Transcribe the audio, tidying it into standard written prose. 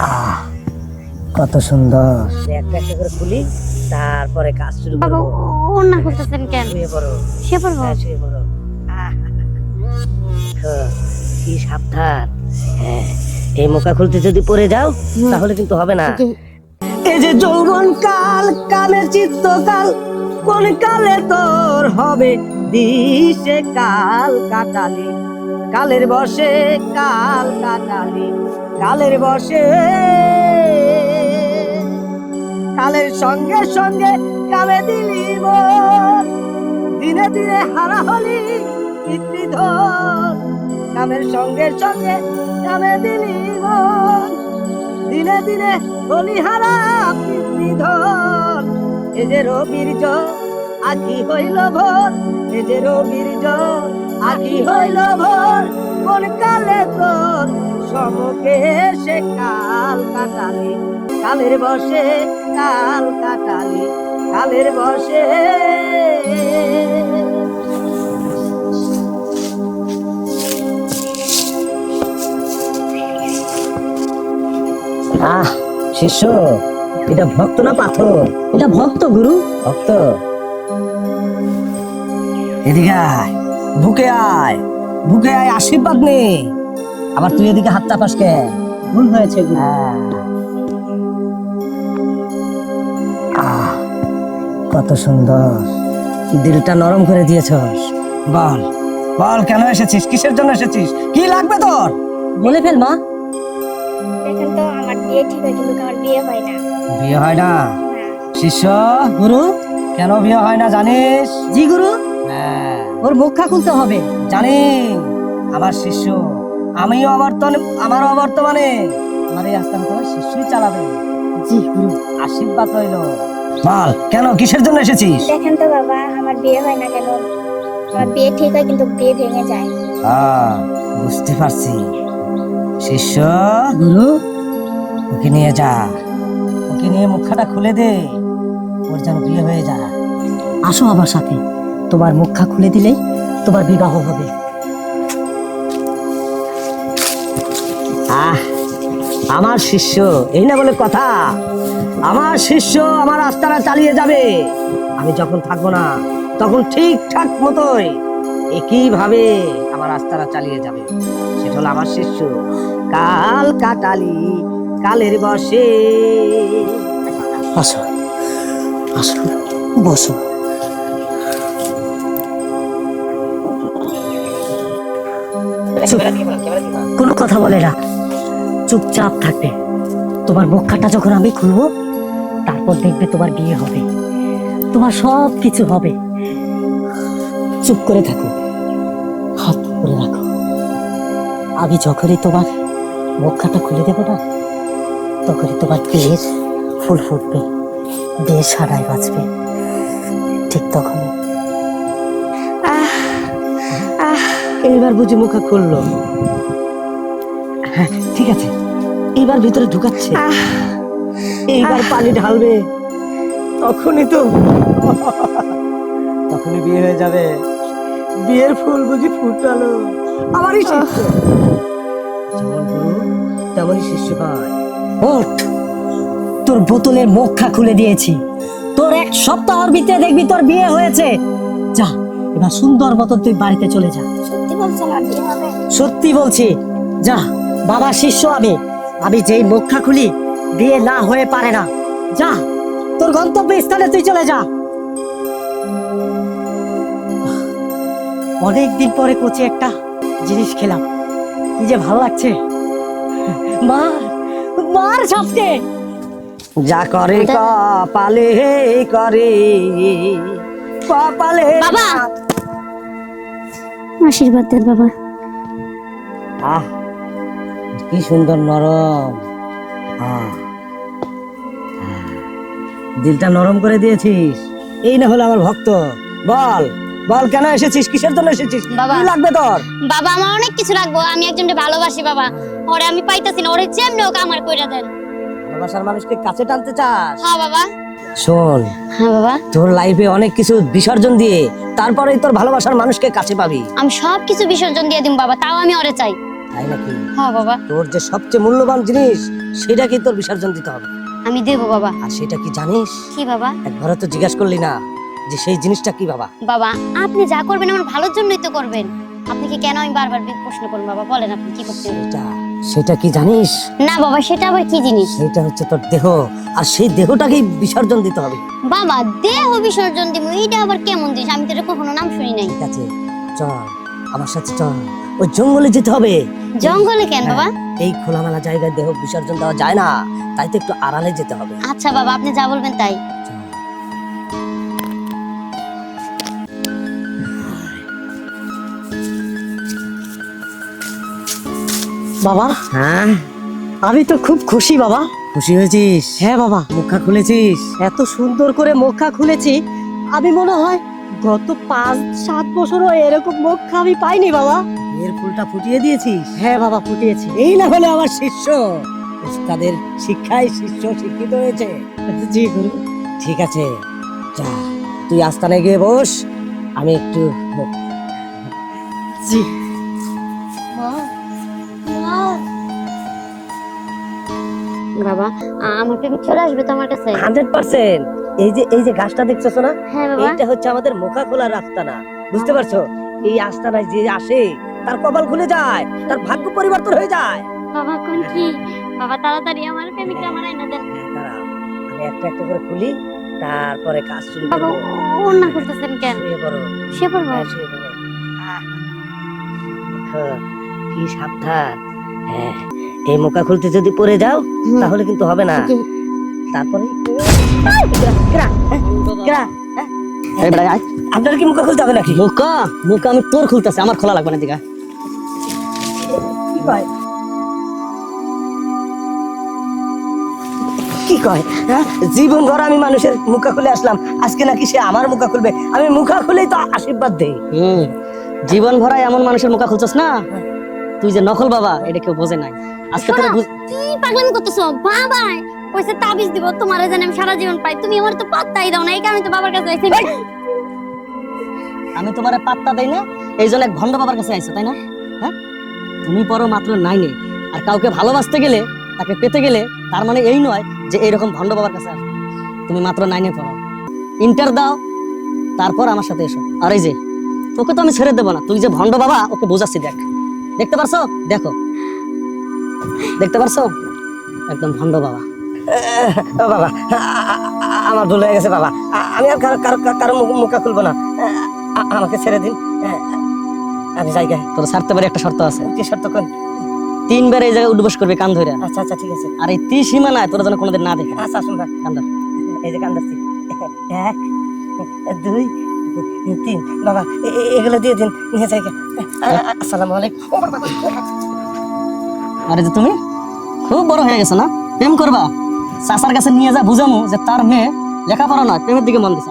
আহ কত সুন্দর। একটা একটা করে খুলি, তারপরে কাজ শুরু বাবা করবো। ওনা করতেছেন কেন? শুয়ে পড়ো, শুয়ে পড়বো? হ্যাঁ শুয়ে পড়ো। কি সাবধান। হ্যাঁ, এই মোকা খুলতে যদি পড়ে যাও তাহলে কিন্তু হবে না। এই যে যৌবন কাল, কালের চিত্তকাল, কোন কালে তোর হবে দিশে কাল কাটালি, কালের বসে কাল কাটালি, কালের বসে কালের সঙ্গে সঙ্গে কামে দিলি মন, দিনে দিনে হারা হলি পিতৃধন, কামের সঙ্গে সঙ্গে কামে দিলি মন, দিনে দিনে হলি হারা পিতৃধন। এ যে রবির আখি হইল ভোর, এ যে রবির আখি হইল ভোর, কোন কালে তোর সমকে সে কাল কাটালি, কালের বসে কাল কাটালি, কালের বসে। শিষ্য, এটা ভক্ত না পাথর? এটা ভক্ত গুরু, ভক্ত। এদিকে আয়, বুকে আয়, বুকে আয়, আশীর্বাদ নে। আবার তুই এদিকে হাত চাপাস কে? ভুল হয়েছে গুরু। কত সুন্দর, দিলটা নরম করে দিয়েছস। বল বল, কেন এসেছিস? কিসের জন্য এসেছিস? কি লাগবে তোর? বলে ফেল মা। দেখেন তো আমার বিয়ে ঠিক হয় কিন্তু আমার বিয়ে হয় না। বিয়ে হয় না? শিষ্য গুরু, কেন বিয়ে হয় না জানিস? জি গুরু। হ্যাঁ, ওর মুখা খুলতে হবে। জানি, আমার শিষ্য, আমিও আমার অবর্তমানে আমার এই আস্থান তোমার শিষ্যই চালাবে। জি গুরু, আশীর্বাদ হইল। বল, কেন কিসের জন্য এসেছিস? দেখেন তো বাবা আমার বিয়ে হয় না কেন? আমার বিয়ে ঠিক হয় কিন্তু বিয়ে ভেঙে যায়। বুঝতে পারছি। শিষ্য গুরু, ওকে নিয়ে যা, ওকে নিয়ে মুখাটা খুলে দে, ওর যেন বিয়ে হয়ে যায়। আসো আমার সাথে, তোমার মুখা খুলে দিলেই তোমার বিবাহ হবে। আমার শিষ্য, এই না বলে কথা। আমার শিষ্য আমার আস্তানা চালিয়ে যাবে। আমি যখন থাকবো না তখন ঠিকঠাক মতোই একইভাবে আমার আস্তানা চালিয়ে যাবে। সেটা হলো আমার শিষ্য কাল কাটালি, কালের বসে। আসো আসো, বসো। কোনো কথা বলে না, চুপচাপ থাকবে। তোমার মুখখাটা যখন আমি খুলবো তারপর দেখবে তোমার বিয়ে হবে, তোমার সব কিছু হবে। চুপ করে থাকো, হাত করে রাখো। আমি যখনই তোমার মুখখাটা খুলে দেবো না তখনই তোমার বিয়ের ফুল ফুটবে, বিয়ের সারাই বাজবে। ঠিক তখনই। এইবার বুঝি মুখা খুললো। হ্যাঁ ঠিক আছে, এইবার ভিতরে ঢুকাচ্ছে, এইবার পানি ঢালবে, তখনই বিয়ে হয়ে যাবে। বিয়ের ফুল বুঝি ফুটালো। আমারই শিষ্য, যেমন গুরু তেমনই শিষ্য হয়। ওঠ, তোর বোতলের মুখা খুলে দিয়েছি, তোর এক সপ্তাহের ভিতরে দেখবি তোর বিয়ে হয়েছে। যা, এবার সুন্দর মতো তুই বাড়িতে চলে যা। সত্যি বলছেন আর বিয়ে হবে? সত্যি বলছি, যা। বাবা শিষ্য আমি যেই মুখা খুলি বিয়ে না হয়ে পারে না। যা, তোর গন্তব্য স্থানে তুই চলে যা। অনেকদিন পরে কচি একটা জিনিস খেলাম, কি যে ভালো লাগছে। মার ঝাপটে, যা করে কপালে করে, কপালে। বাবা আশীর্বাদ দেন বাবা। কি সুন্দর নরম, দিলটা নরম করে দিয়েছিস। এই না হলো আমার ভক্ত। বল বল, কেন এসেছিস? কিসের জন্য এসেছিস? কি লাগবে তোর? বাবা আমার অনেক কিছু লাগবে, আমি একজনকে ভালোবাসি বাবা, ওরে আমি পাইতাছি না, ওরে যেমনি হোক আমার কইরা দেন। ভালোবাসার মানুষকে কাছে টানতে চাস? হ্যাঁ বাবা। শোন, হ্যাঁ বাবা, তোর লাইফে অনেক কিছু বিসর্জন দিয়ে তারপরেই তোর ভালোবাসার মানুষকে কাছে পাবি। আমি সব কিছু বিসর্জন দিয়ে দিম বাবা, তাও আমি ওরে চাই। তাই নাকি? হ্যাঁ বাবা, তোর যে সবচেয়ে মূল্যবান জিনিস সেটা কি তোর বিসর্জন দিতে হবে। আমি দেবো বাবা। আর সেটা কি জানিস? কি বাবা? একবারও তো জিজ্ঞাসা করলি না যে সেই জিনিসটা কি বাবা। বাবা আপনি যা করবেন আমার ভালোর জন্যই তো করবেন। আপনি কি কেন আমি বারবার প্রশ্ন করুন বাবা, বলেন আপনি কি করতে হবে? সেটা কি জানিস? না বাবা, সেটা আবার কি জিনিস? সেটা হচ্ছে তোর দেহ, আর সেই দেহটাকেই বিসর্জন দিতে হবে। বাবা দেহ বিসর্জন দিব, এইটা আবার কেমন জিনিস? আমি তো এটা কখনো নাম শুনি নাই। ঠিক আছে, চল আমার সাথে চল, ওই জঙ্গলে যেতে হবে। জঙ্গলে কেন বাবা? এই খোলামেলা জায়গায় দেহ বিসর্জন দেওয়া যায় না, তাই তো একটু আড়ালে যেতে হবে। আচ্ছা বাবা, আপনি যা বলবেন তাই। চল। বাবা, হ্যাঁ, আমি তো খুব খুশি বাবা। খুশি হয়েছিস? হ্যাঁ বাবা, মুখা খুলেছিস? এত সুন্দর করে মুখা খুলেছি, আমি মনে হয় গত 5-7 বছরও এরকম মুখা আমি পাইনি বাবা। এর ফুলটা ফুটিয়ে দিয়েছিস? হ্যাঁ বাবা, ফুটিয়েছি। এই না হলে আমার শিষ্য, ওস্তাদের শিক্ষায় শিষ্য শিক্ষিত হয়েছে। জি গুরু। ঠিক আছে, যা তুই আস্তানে গিয়ে বস, আমি একটু জি। বাবা আমার প্রেমিক চলে আসবে তো আমার কাছে? 100%। এই যে গাছটা দেখছো না, হ্যাঁ বাবা। এইটা হচ্ছে আমাদের মুখা খোলার আস্তানা, বুঝতে পারছো? এই আস্তানায় যে আসে তার কপাল খুলে যায়, তার ভাগ্য পরিবর্তন হয়ে যায়। বাবা কোন কি? বাবা তাড়াতাড়ি আমার প্রেমিকটা আমার আইনা দেন। দাঁড়াও, আমি একটা একটা করে খুলি, তারপরে কাজ শুরু বাবা করবো। অন্য করতেছেন কেন? শুয়ে পড়ো। সে পড়বো? হ্যাঁ, শুয়ে পড়ো। দেখো, কি সাবধান। হ্যাঁ, এই মুখা খুলতে যদি পড়ে যাও তাহলে কিন্তু হবে না। তারপরে আপনার কি মুখা খুলতে হবে নাকি? মুখা মুখা আমি তোর খুলতেছি, আমার খোলা লাগবে না। দিঘা কি কয়? হ্যাঁ, জীবন ভর আমি মানুষের মুখা খুলে আসলাম, আজকে নাকি সে আমার মুখা খুলবে? আমি মুখা খুলেই তো আশীর্বাদ দেই। জীবন ভরা এমন মানুষের মুখা খুলছস না, তুই যে নকল বাবা এটা কেউ বোঝে নাই। আজকে তোরা কি পাগলামি করতেছো? বাবা কইছে তাবিজ দিব তোমারে, জানি আমি সারা জীবন পাই। তুমি আমার তো পাত্তাই দাও না, এই কারণে তো বাবার কাছে আইছি। আমি তোমারে পাত্তা দেই না, এই জন্য এক ভণ্ড বাবার কাছে আইছো, তাই না? হ্যাঁ, তুমি পড়ো মাত্র 9-এ, আর কাউকে ভালোবাসতে গেলে, তাকে পেতে গেলে, তার মানে এই নয় যে এইরকম ভণ্ড বাবার কাছে আসবে। তুমি মাত্র 9-এ পড়ো, ইন্টার দাও, তারপর আমার সাথে এসো। আর এই যে তোকে তো আমি ছেড়ে দেবো না, তুই যে ভণ্ড বাবা ওকে বোঝাচ্ছি। দেখতে পারছো? দেখো, দেখতে পারছো? একদম ভণ্ড বাবা। ও বাবা, আমার ভুল হয়ে গেছে বাবা, আমি আর কারো মুখা খুলবো না, আমাকে ছেড়ে দিন, আমি জায়গায়। তোর ছাড়তে পারি, একটা শর্ত আছে। কি শর্ত? কোন? 3 বার এই জায়গায় উঠবস করবে কান ধরে। আচ্ছা আচ্ছা, ঠিক আছে। আর এই সীমানায় তোরা যেন কোনোদিন না দেখে। আচ্ছা, আসুন ভাই, কান ধর। এই যে কান ধরছি, 1 2 3। বাবা এগুলো দিয়ে দিন, নিয়ে জায়গা। আসসালামু আলাইকুম। আরে যে তুমি খুব বড় হয়ে গেছো না, প্রেম করবা? চাচার কাছে নিয়ে যা বুঝামু যে তার মেয়ে লেখাপড়া নয়, প্রেমের দিকে মন দিছে।